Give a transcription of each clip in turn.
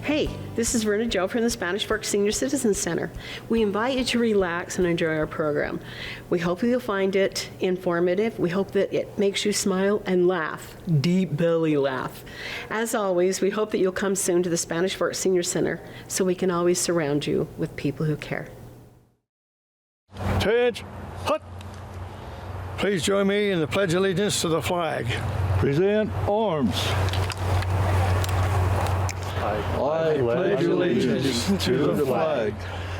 Hey, this is Verna Jo from the Spanish Fork Senior Citizens Center. We invite you to relax and enjoy our program. We hope you'll find it informative. We hope that it makes you smile and laugh, deep belly laugh. As always, we hope that you'll come soon to the Spanish Fork Senior Center so we can always surround you with people who care. Attention, hut. Please join me in the Pledge of Allegiance to the flag. Present arms. I pledge allegiance to the flag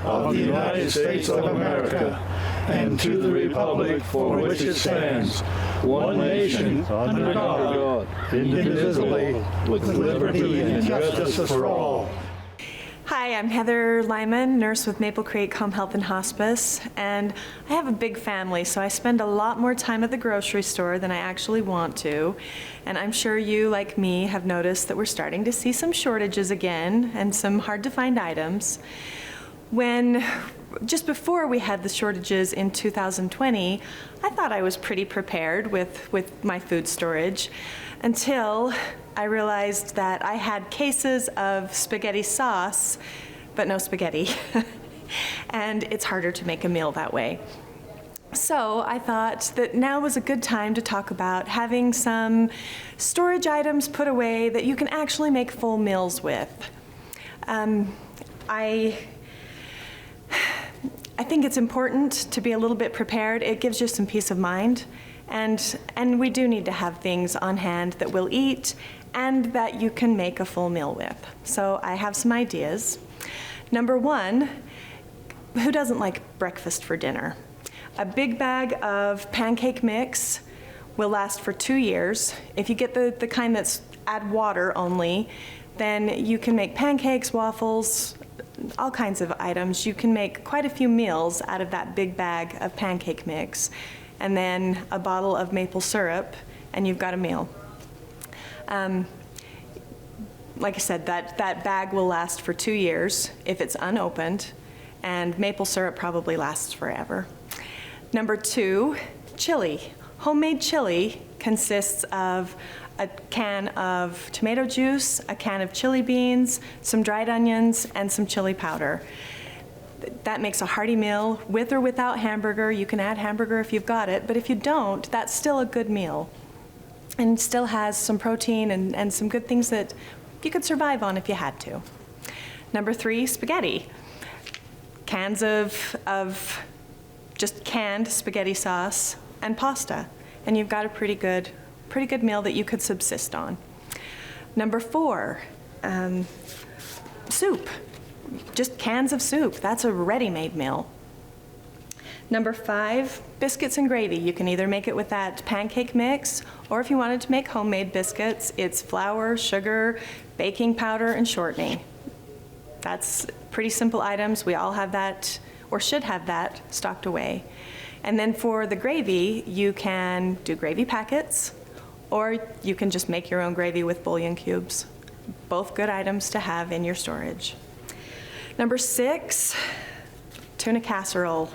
of the United States of America and to the republic for which it stands, one nation, under God, indivisible, with liberty and justice for all. Hi, I'm Heather Lyman, nurse with Maple Creek Home Health and Hospice, and I have a big family, so I spend a lot more time at the grocery store than I actually want to. And I'm sure you, like me, have noticed that we're starting to see some shortages again and some hard-to-find items. Just before we had the shortages in 2020, I thought I was pretty prepared with my food storage until I realized that I had cases of spaghetti sauce, but no spaghetti. And it's harder to make a meal that way. So I thought that now was a good time to talk about having some storage items put away that you can actually make full meals with. I think it's important to be a little bit prepared. It gives you some peace of mind. And we do need to have things on hand that we'll eat and that you can make a full meal with. So I have some ideas. Number one, who doesn't like breakfast for dinner? A big bag of pancake mix will last for 2 years. If you get the kind that's add water only, then you can make pancakes, waffles, all kinds of items. You can make quite a few meals out of that big bag of pancake mix, and then a bottle of maple syrup, and you've got a meal. Like I said, that bag will last for 2 years if it's unopened, and maple syrup probably lasts forever. Number two, chili. Homemade chili consists of a can of tomato juice, a can of chili beans, some dried onions, and some chili powder. That makes a hearty meal with or without hamburger. You can add hamburger if you've got it, but if you don't, that's still a good meal and still has some protein and some good things that you could survive on if you had to. Number three, spaghetti. Cans of just canned spaghetti sauce and pasta, and you've got a pretty good meal that you could subsist on. Number four, soup. Just cans of soup. That's a ready-made meal. Number five, biscuits and gravy. You can either make it with that pancake mix, or if you wanted to make homemade biscuits, it's flour, sugar, baking powder, and shortening. That's pretty simple items. We all have that, or should have that, stocked away. And then for the gravy, you can do gravy packets, or you can just make your own gravy with bouillon cubes. Both good items to have in your storage. Number six, tuna casserole.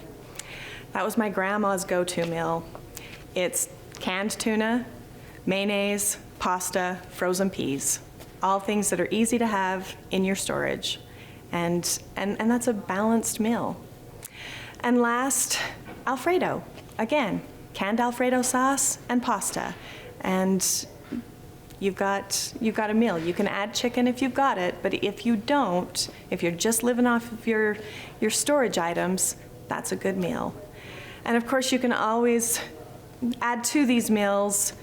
That was my grandma's go-to meal. It's canned tuna, mayonnaise, pasta, frozen peas. All things that are easy to have in your storage. And that's a balanced meal. And last, Alfredo. Again, canned Alfredo sauce and pasta. And you've got a meal. You can add chicken if you've got it, but if you don't, if you're just living off of your storage items, that's a good meal. And of course, you can always add to these meals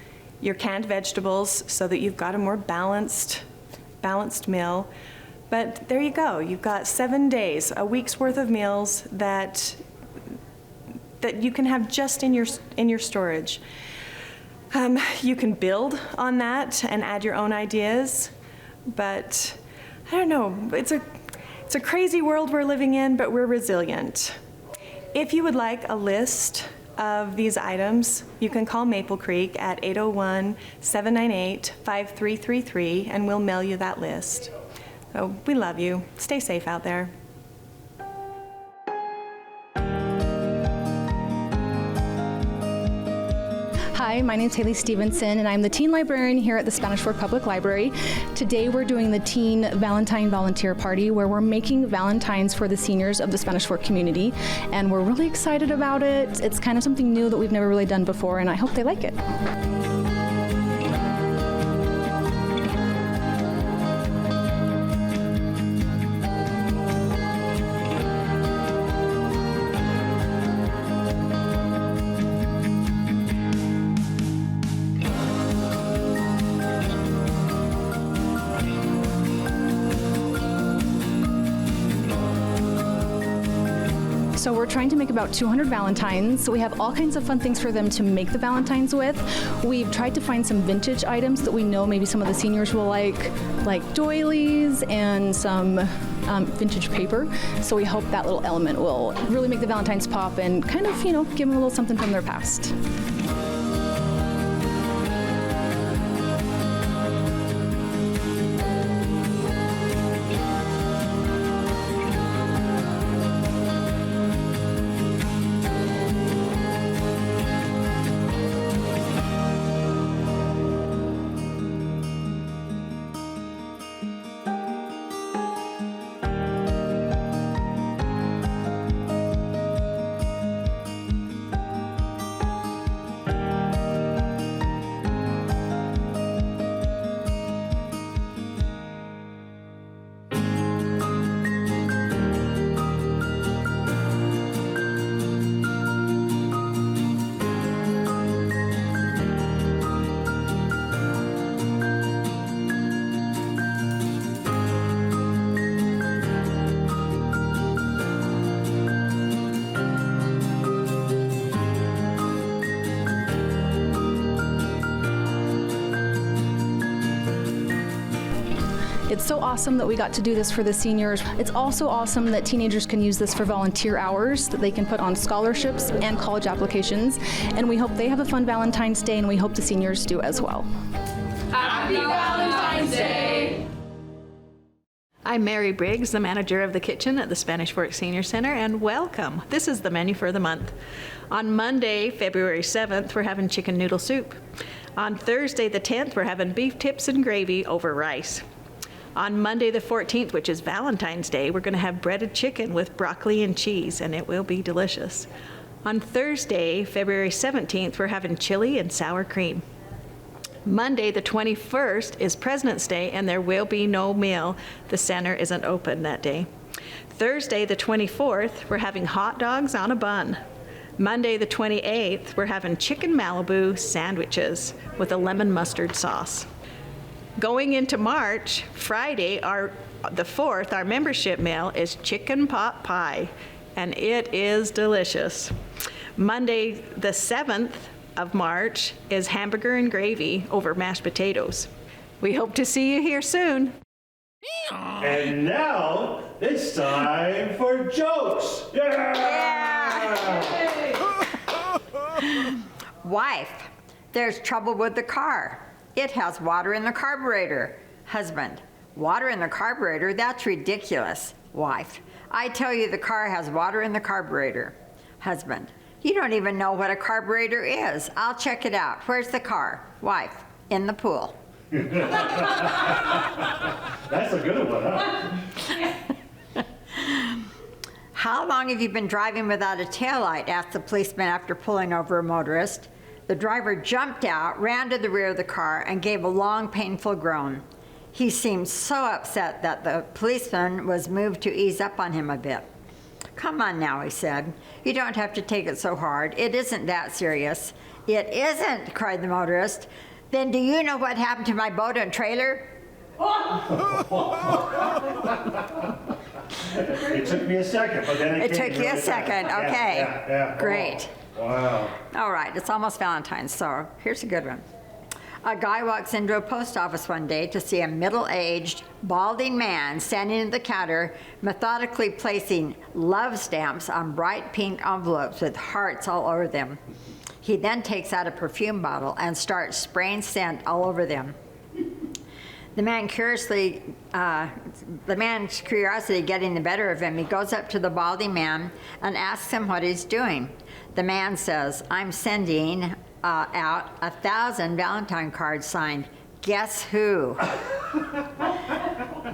your canned vegetables so that you've got a more balanced meal. But there you go. You've got 7 days, a week's worth of meals that you can have just in your storage. You can build on that and add your own ideas, but I don't know, it's a crazy world we're living in, but we're resilient. If you would like a list of these items, you can call Maple Creek at 801-798-5333 and we'll mail you that list. So we love you. Stay safe out there. Hi, my name is Haley Stevenson, and I'm the teen librarian here at the Spanish Fork Public Library. Today we're doing the Teen Valentine Volunteer Party, where we're making Valentines for the seniors of the Spanish Fork community, and we're really excited about it. It's kind of something new that we've never really done before, and I hope they like it. So we're trying to make about 200 Valentines. So we have all kinds of fun things for them to make the Valentines with. We've tried to find some vintage items that we know maybe some of the seniors will like doilies and some vintage paper. So we hope that little element will really make the Valentines pop and kind of, give them a little something from their past. It's so awesome that we got to do this for the seniors. It's also awesome that teenagers can use this for volunteer hours that they can put on scholarships and college applications. And we hope they have a fun Valentine's Day, and we hope the seniors do as well. Happy Valentine's Day! I'm Mary Briggs, the manager of the kitchen at the Spanish Fork Senior Center, and welcome. This is the menu for the month. On Monday, February 7th, we're having chicken noodle soup. On Thursday, the 10th, we're having beef tips and gravy over rice. On Monday the 14th, which is Valentine's Day, we're going to have breaded chicken with broccoli and cheese, and it will be delicious. On Thursday, February 17th, we're having chili and sour cream. Monday the 21st is President's Day, and there will be no meal. The center isn't open that day. Thursday the 24th, we're having hot dogs on a bun. Monday the 28th, we're having chicken Malibu sandwiches with a lemon mustard sauce. Going into March, Friday, the 4th, our membership meal is chicken pot pie, and it is delicious. Monday, the 7th of March, is hamburger and gravy over mashed potatoes. We hope to see you here soon. And now it's time for jokes. Wife, there's trouble with the car. It has water in the carburetor. Husband, water in the carburetor? That's ridiculous. Wife, I tell you the car has water in the carburetor. Husband, you don't even know what a carburetor is. I'll check it out. Where's the car? Wife, in the pool. That's a good one, huh? How long have you been driving without a taillight? Asked the policeman after pulling over a motorist. The driver jumped out, ran to the rear of the car, and gave a long, painful groan. He seemed so upset that the policeman was moved to ease up on him a bit. Come on now, he said. You don't have to take it so hard. It isn't that serious. It isn't, cried the motorist. Then do you know what happened to my boat and trailer? It took me a second, but then It took you a second, okay. Yeah. Great. Wow. All right, it's almost Valentine's, so here's a good one. A guy walks into a post office one day to see a middle-aged, balding man standing at the counter, methodically placing love stamps on bright pink envelopes with hearts all over them. He then takes out a perfume bottle and starts spraying scent all over them. The man's curiosity getting the better of him, he goes up to the balding man and asks him what he's doing. The man says, I'm sending out 1,000 Valentine cards signed. Guess who?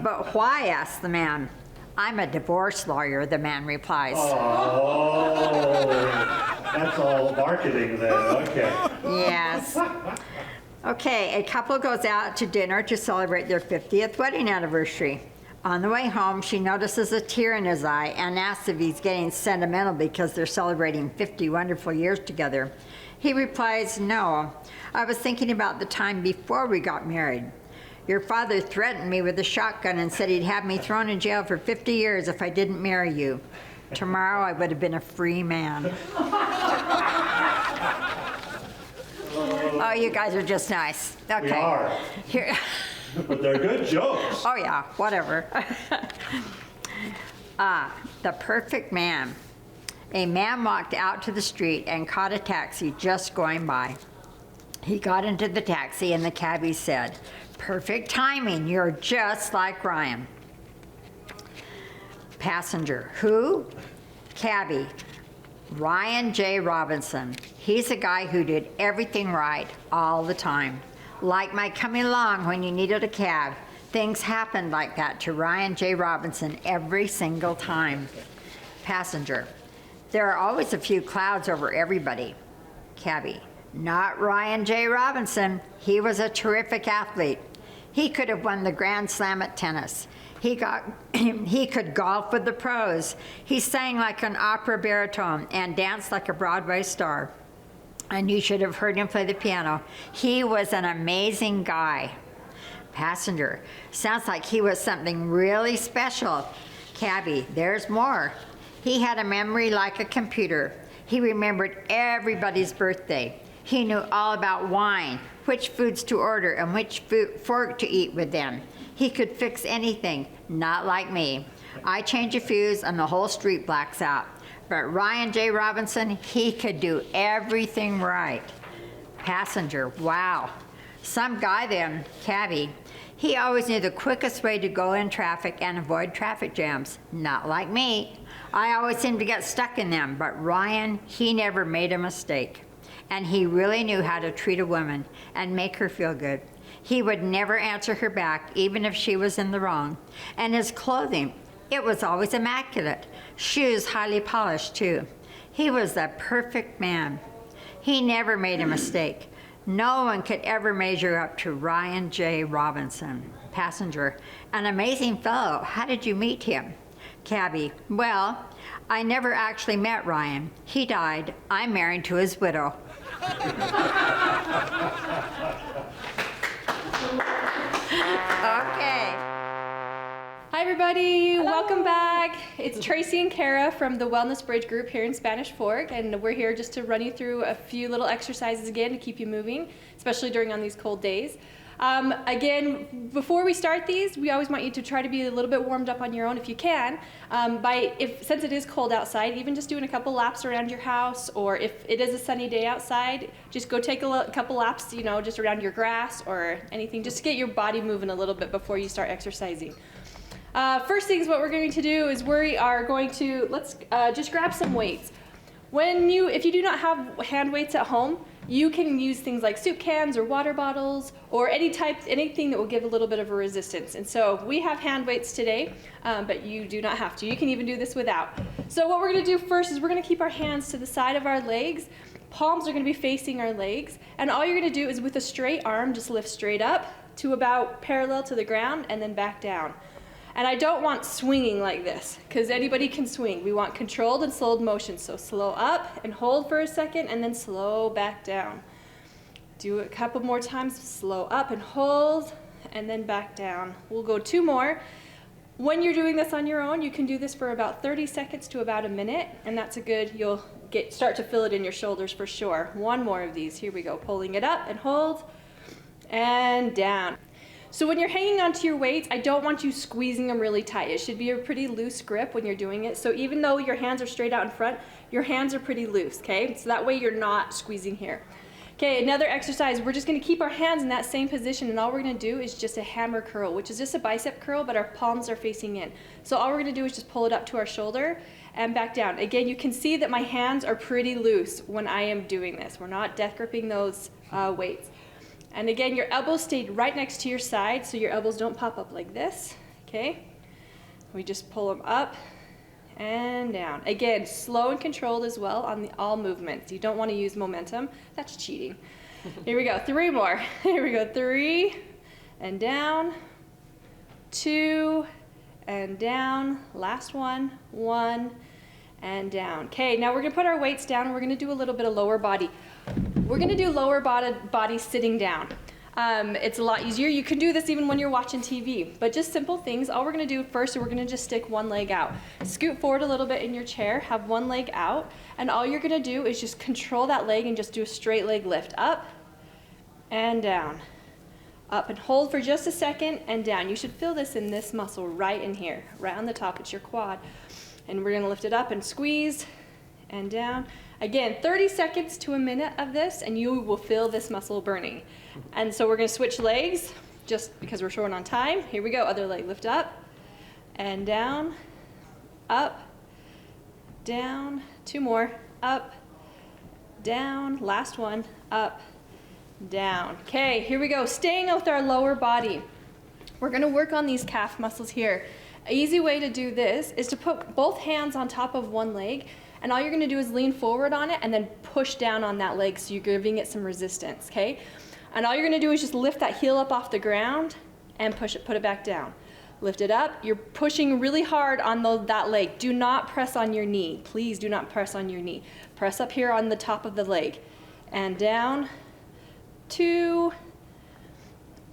But why, asked the man. I'm a divorce lawyer, the man replies. Oh, that's all marketing then, okay. Yes. Okay, a couple goes out to dinner to celebrate their 50th wedding anniversary. On the way home, she notices a tear in his eye and asks if he's getting sentimental because they're celebrating 50 wonderful years together. He replies, no, I was thinking about the time before we got married. Your father threatened me with a shotgun and said he'd have me thrown in jail for 50 years if I didn't marry you. Tomorrow I would have been a free man. Oh, you guys are just nice. Okay. We are. Here. But they're good jokes. Oh, yeah, whatever. The perfect man. A man walked out to the street and caught a taxi just going by. He got into the taxi and the cabbie said, perfect timing, you're just like Ryan. Passenger, who? Cabbie, Ryan J. Robinson. He's a guy who did everything right all the time. Like my coming along when you needed a cab. Things happened like that to Ryan J. Robinson every single time. Passenger, there are always a few clouds over everybody. Cabbie, not Ryan J. Robinson. He was a terrific athlete. He could have won the Grand Slam at tennis. He could golf with the pros. He sang like an opera baritone and danced like a Broadway star. And you should have heard him play the piano. He was an amazing guy. Passenger, sounds like he was something really special. Cabbie, there's more. He had a memory like a computer. He remembered everybody's birthday. He knew all about wine, which foods to order, and which fork to eat with them. He could fix anything, not like me. I change a fuse and the whole street blacks out. But Ryan J. Robinson, he could do everything right. Passenger, wow. Some guy then, cabbie. He always knew the quickest way to go in traffic and avoid traffic jams. Not like me. I always seem to get stuck in them, but Ryan, he never made a mistake. And he really knew how to treat a woman and make her feel good. He would never answer her back, even if she was in the wrong. And his clothing, it was always immaculate. Shoes highly polished, too. He was the perfect man. He never made a mistake. No one could ever measure up to Ryan J. Robinson. Passenger, an amazing fellow. How did you meet him? Cabbie, well, I never actually met Ryan. He died. I'm married to his widow. Okay. Hi everybody, welcome back. It's Tracy and Kara from the Wellness Bridge group here in Spanish Fork, and we're here just to run you through a few little exercises again to keep you moving, especially during on these cold days. Again, before we start these, we always want you to try to be a little bit warmed up on your own if you can. Since it is cold outside, even just doing a couple laps around your house, or if it is a sunny day outside, just go take a couple laps, just around your grass or anything, just to get your body moving a little bit before you start exercising. First things what we're going to do is we are going to, let's just grab some weights. If you do not have hand weights at home, you can use things like soup cans or water bottles or anything that will give a little bit of a resistance. And so we have hand weights today, but you do not have to. You can even do this without. So what we're going to do first is we're going to keep our hands to the side of our legs. Palms are going to be facing our legs. And all you're going to do is with a straight arm, just lift straight up to about parallel to the ground and then back down. And I don't want swinging like this, because anybody can swing. We want controlled and slowed motion. So slow up and hold for a second, and then slow back down. Do it a couple more times. Slow up and hold, and then back down. We'll go 2 more. When you're doing this on your own, you can do this for about 30 seconds to about a minute, and that's you'll start to feel it in your shoulders for sure. 1 more of these. Here we go. Pulling it up and hold, and down. So when you're hanging onto your weights, I don't want you squeezing them really tight. It should be a pretty loose grip when you're doing it. So even though your hands are straight out in front, your hands are pretty loose, okay? So that way you're not squeezing here. Okay, another exercise, we're just gonna keep our hands in that same position, and all we're gonna do is just a hammer curl, which is just a bicep curl, but our palms are facing in. So all we're gonna do is just pull it up to our shoulder and back down. Again, you can see that my hands are pretty loose when I am doing this. We're not death gripping those weights. And again, your elbows stay right next to your side, so your elbows don't pop up like this, okay? We just pull them up and down. Again, slow and controlled as well on all movements. You don't want to use momentum. That's cheating. Here we go. 3 more. Here we go. 3 and down. 2 and down. Last one. 1 and down. Okay, now we're going to put our weights down and we're going to do a little bit of lower body. We're going to do lower body sitting down. It's a lot easier. You can do this even when you're watching TV, but just simple things. All we're gonna do first is we're gonna just stick one leg out. Scoot forward a little bit in your chair, have one leg out, and all you're gonna do is just control that leg and just do a straight leg lift. Up and down. Up and hold for just a second and down. You should feel this in this muscle right in here, right on the top. It's your quad. And we're gonna lift it up and squeeze and down. Again, 30 seconds to a minute of this and you will feel this muscle burning. And so we're gonna switch legs just because we're short on time. Here we go, other leg, lift up and down, up, down, 2 more, up, down, last one, up, down. Okay, here we go, staying with our lower body. We're gonna work on these calf muscles here. An easy way to do this is to put both hands on top of one leg, and all you're gonna do is lean forward on it and then push down on that leg so you're giving it some resistance, okay? And all you're gonna do is just lift that heel up off the ground and push it, put it back down. Lift it up, you're pushing really hard on that leg. Do not press on your knee. Please do not press on your knee. Press up here on the top of the leg. And down, 2,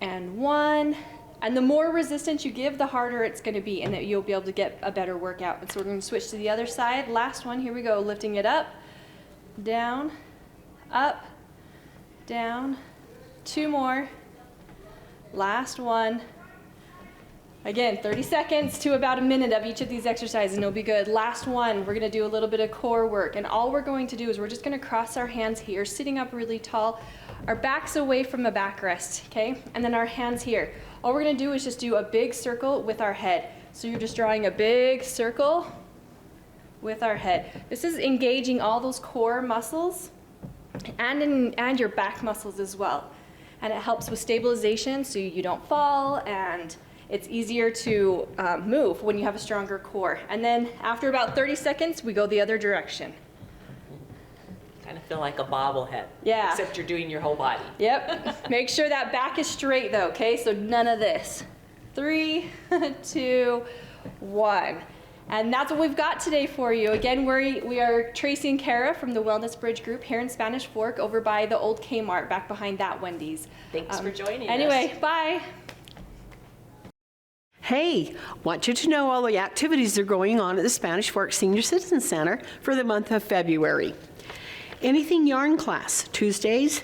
and 1. And the more resistance you give, the harder it's gonna be, and that you'll be able to get a better workout. And so we're gonna switch to the other side. Last one, here we go. Lifting it up, down, up, down. 2 more. Last one. Again, 30 seconds to about a minute of each of these exercises and it'll be good. Last one, we're gonna do a little bit of core work. And all we're going to do is we're just gonna cross our hands here, sitting up really tall. Our back's away from the backrest, okay? And then our hands here. All we're gonna do is just do a big circle with our head. So you're just drawing a big circle with our head. This is engaging all those core muscles and your back muscles as well. And it helps with stabilization so you don't fall, and it's easier to move when you have a stronger core. And then after about 30 seconds, we go the other direction. Kind of feel like a bobblehead. Yeah. Except you're doing your whole body. Yep. Make sure that back is straight though, okay? So none of this. 3, 2, 1. And that's what we've got today for you. Again, we are Tracy and Kara from the Wellness Bridge group here in Spanish Fork over by the old Kmart back behind that Wendy's. Thanks for joining us. Anyway, bye. Hey, want you to know all the activities that are going on at the Spanish Fork Senior Citizen Center for the month of February. Anything yarn class, Tuesdays,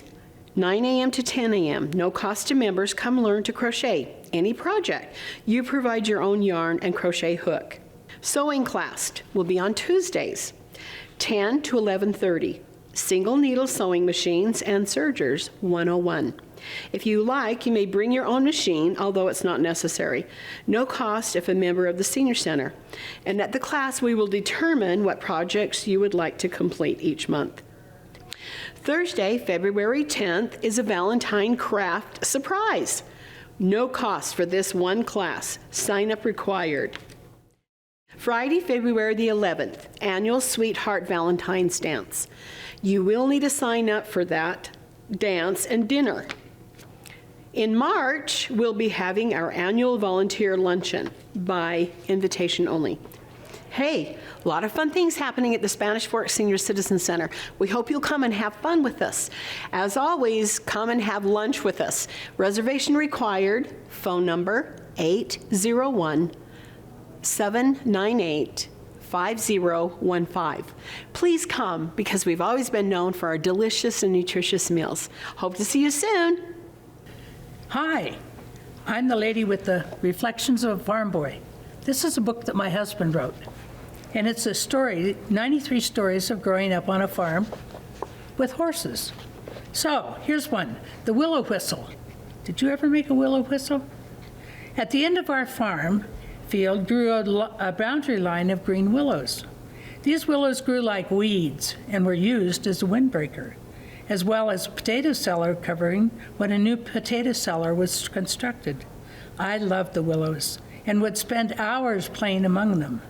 9 a.m. to 10 a.m. No cost to members. Come learn to crochet. Any project, you provide your own yarn and crochet hook. Sewing class will be on Tuesdays, 10 to 11:30. Single needle sewing machines and sergers 101. If you like, you may bring your own machine, although it's not necessary. No cost if a member of the Senior Center. And at the class, we will determine what projects you would like to complete each month. Thursday, February 10th, is a Valentine craft surprise. No cost for this one class. Sign up required. Friday, February the 11th, annual Sweetheart Valentine's Dance. You will need to sign up for that dance and dinner. In March, we'll be having our annual volunteer luncheon by invitation only. Hey, a lot of fun things happening at the Spanish Fork Senior Citizen Center. We hope you'll come and have fun with us. As always, come and have lunch with us. Reservation required. Phone number 801-798-5015. Please come because we've always been known for our delicious and nutritious meals. Hope to see you soon. Hi, I'm the lady with the Reflections of a Farm Boy. This is a book that my husband wrote, and it's a story, 93 stories of growing up on a farm with horses. So here's one, the willow whistle. Did you ever make a willow whistle? At the end of our farm field grew a boundary line of green willows. These willows grew like weeds and were used as a windbreaker, as well as a potato cellar covering when a new potato cellar was constructed. I loved the willows and would spend hours playing among them.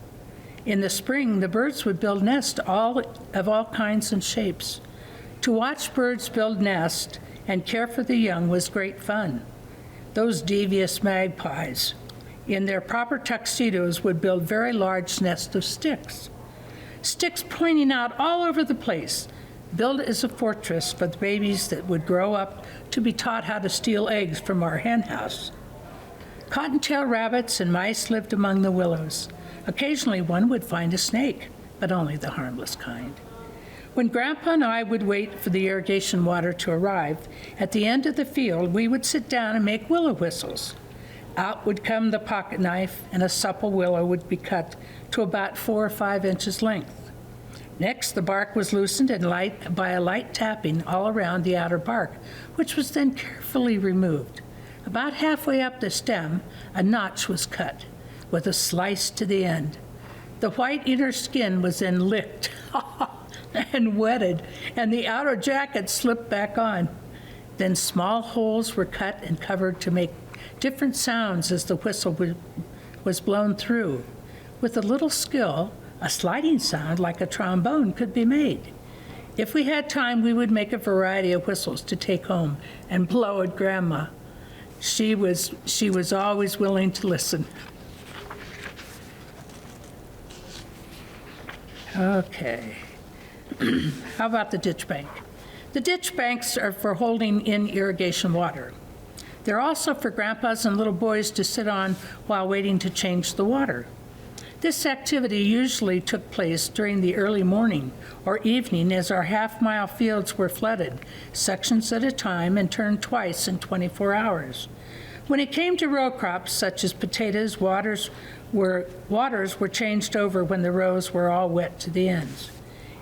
In the spring, the birds would build nests of all kinds and shapes. To watch birds build nests and care for the young was great fun. Those devious magpies, in their proper tuxedos, would build very large nests of sticks. Sticks pointing out all over the place, built as a fortress for the babies that would grow up to be taught how to steal eggs from our hen house. Cottontail rabbits and mice lived among the willows. Occasionally one would find a snake, but only the harmless kind. When Grandpa and I would wait for the irrigation water to arrive, at the end of the field we would sit down and make willow whistles. Out would come the pocket knife, and a supple willow would be cut to about 4 or 5 inches length. Next, the bark was loosened and by a light tapping all around the outer bark, which was then carefully removed. About halfway up the stem, a notch was cut, with a slice to the end. The white inner skin was then licked and wetted, and the outer jacket slipped back on. Then small holes were cut and covered to make different sounds as the whistle was blown through. With a little skill, a sliding sound like a trombone could be made. If we had time, we would make a variety of whistles to take home and blow at Grandma. She was always willing to listen. Okay. How about the ditch bank? The ditch banks are for holding in irrigation water. They're also for grandpas and little boys to sit on while waiting to change the water. This activity usually took place during the early morning or evening as our half-mile fields were flooded, sections at a time and turned twice in 24 hours. When it came to row crops such as potatoes, waters were changed over when the rows were all wet to the ends.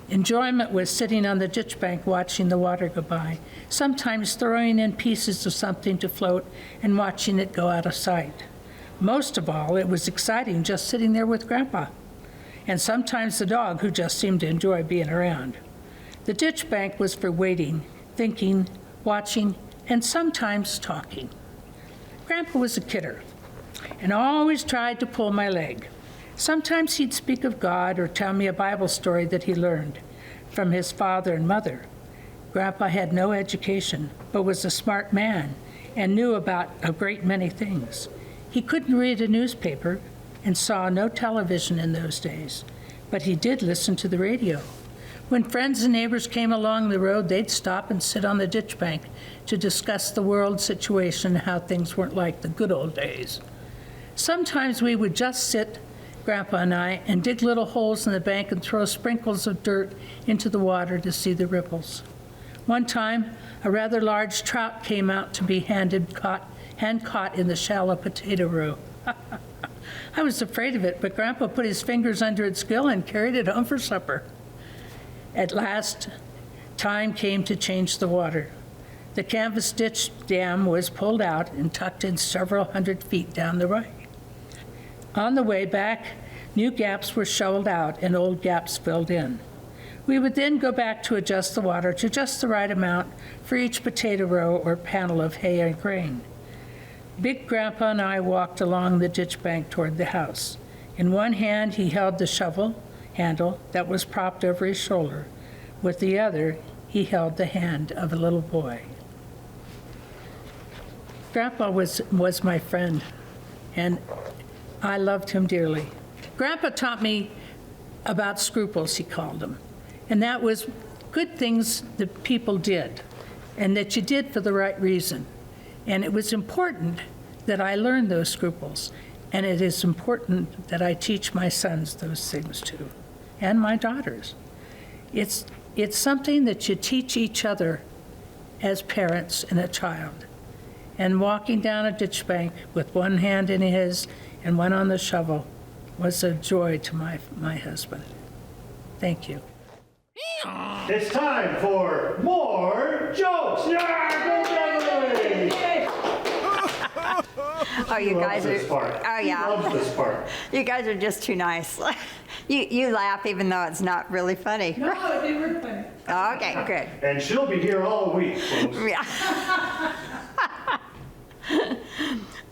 Enjoyment was sitting on the ditch bank watching the water go by, sometimes throwing in pieces of something to float and watching it go out of sight. Most of all, it was exciting just sitting there with Grandpa, and sometimes the dog, who just seemed to enjoy being around. The ditch bank was for waiting, thinking, watching, and sometimes talking. Grandpa was a kidder and always tried to pull my leg. Sometimes he'd speak of God or tell me a Bible story that he learned from his father and mother. Grandpa had no education, but was a smart man and knew about a great many things. He couldn't read a newspaper and saw no television in those days, but he did listen to the radio. When friends and neighbors came along the road, they'd stop and sit on the ditch bank to discuss the world situation and how things weren't like the good old days. Sometimes we would just sit, Grandpa and I, and dig little holes in the bank and throw sprinkles of dirt into the water to see the ripples. One time, a rather large trout came out to be hand caught in the shallow potato row. I was afraid of it, but Grandpa put his fingers under its gill and carried it home for supper. At last, time came to change the water. The canvas ditch dam was pulled out and tucked in several hundred feet down the way. On the way back, new gaps were shoveled out and old gaps filled in. We would then go back to adjust the water to just the right amount for each potato row or panel of hay and grain. Big Grandpa and I walked along the ditch bank toward the house. In one hand, he held the shovel handle that was propped over his shoulder. With the other, he held the hand of a little boy. Grandpa was my friend, and I loved him dearly. Grandpa taught me about scruples, he called them, and that was good things that people did, and that you did for the right reason. And it was important that I learn those scruples, and it is important that I teach my sons those things too, and my daughters. It's something that you teach each other as parents and a child. And walking down a ditch bank with one hand in his and one on the shovel was a joy to my husband. Thank you. It's time for more jokes. Yeah, go Beverly. Oh, you guys are. This part. Oh, yeah. He loves this part. You guys are just too nice. You laugh even though it's not really funny. No, they were funny. Okay, good. And she'll be here all week, folks. Yeah.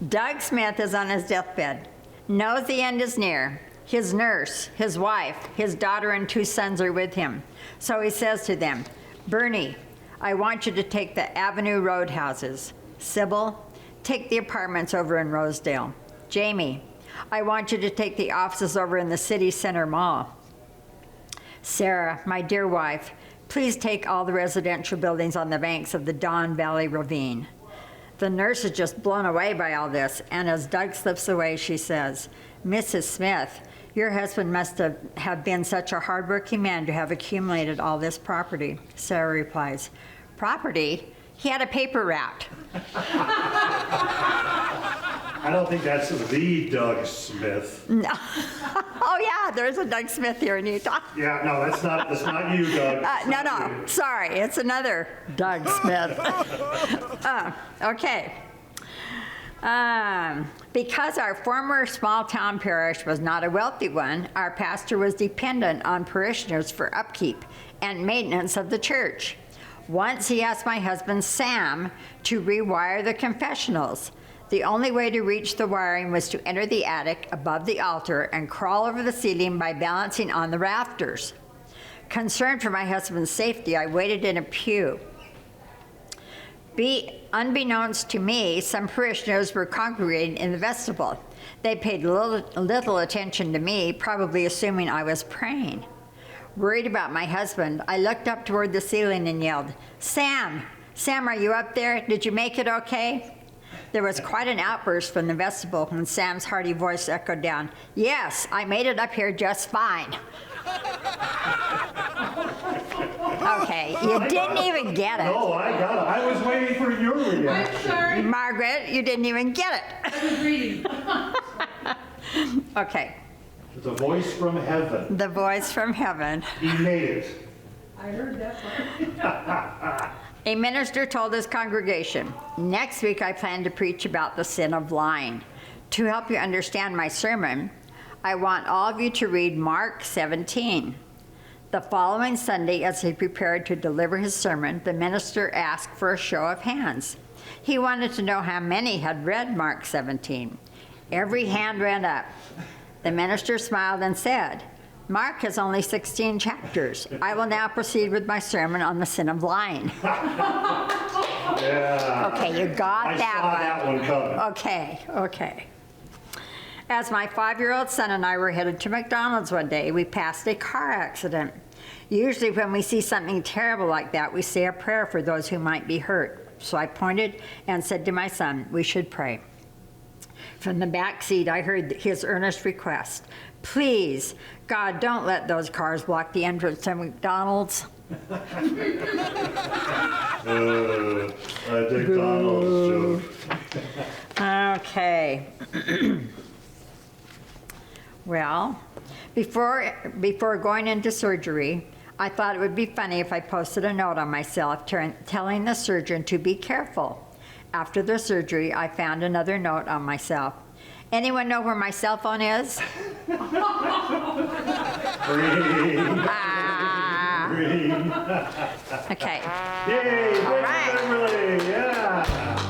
Doug Smith is on his deathbed, knows the end is near. His nurse, his wife, his daughter, and 2 sons are with him. So he says to them, Bernie, I want you to take the Avenue Road houses. Sybil, take the apartments over in Rosedale. Jamie, I want you to take the offices over in the City Center Mall. Sarah, my dear wife, please take all the residential buildings on the banks of the Don Valley Ravine. The nurse is just blown away by all this, and as Doug slips away, she says, Mrs. Smith, your husband must have been such a hardworking man to have accumulated all this property. Sarah replies, property? He had a paper route. I don't think that's the Doug Smith. No. Oh, yeah, there's a Doug Smith here in Utah. Yeah, no, that's not you, Doug. No, sorry, it's another Doug Smith. Okay. Because our former small-town parish was not a wealthy one, our pastor was dependent on parishioners for upkeep and maintenance of the church. Once he asked my husband, Sam, to rewire the confessionals. The only way to reach the wiring was to enter the attic above the altar and crawl over the ceiling by balancing on the rafters. Concerned for my husband's safety, I waited in a pew. Unbeknownst to me, some parishioners were congregating in the vestibule. They paid little attention to me, probably assuming I was praying. Worried about my husband, I looked up toward the ceiling and yelled, Sam, are you up there? Did you make it okay? There was quite an outburst from the vestibule when Sam's hearty voice echoed down, yes, I made it up here just fine. Okay, you didn't even get it. No, I got it. I was waiting for your reaction. I'm sorry. Margaret, you didn't even get it. I was reading. Okay, The voice from heaven. the voice from heaven. He made it. I heard that part. A minister told his congregation, next week I plan to preach about the sin of lying. To help you understand my sermon, I want all of you to read Mark 17. The following Sunday, as he prepared to deliver his sermon, the minister asked for a show of hands. He wanted to know how many had read Mark 17. Every hand went up. The minister smiled and said, Mark has only 16 chapters. I will now proceed with my sermon on the sin of lying. Yeah. Okay, you got I that saw one. that one coming. Okay. As my 5-year-old son and I were headed to McDonald's one day, we passed a car accident. Usually when we see something terrible like that, we say a prayer for those who might be hurt. So I pointed and said to my son, we should pray. From the back seat, I heard his earnest request, please, God, don't let those cars block the entrance to McDonald's. I think Donald's joke. Okay. Well, before going into surgery, I thought it would be funny if I posted a note on myself telling the surgeon to be careful. After the surgery, I found another note on myself. Anyone know where my cell phone is? Green. Okay. Yay, All right. Beverly, yeah.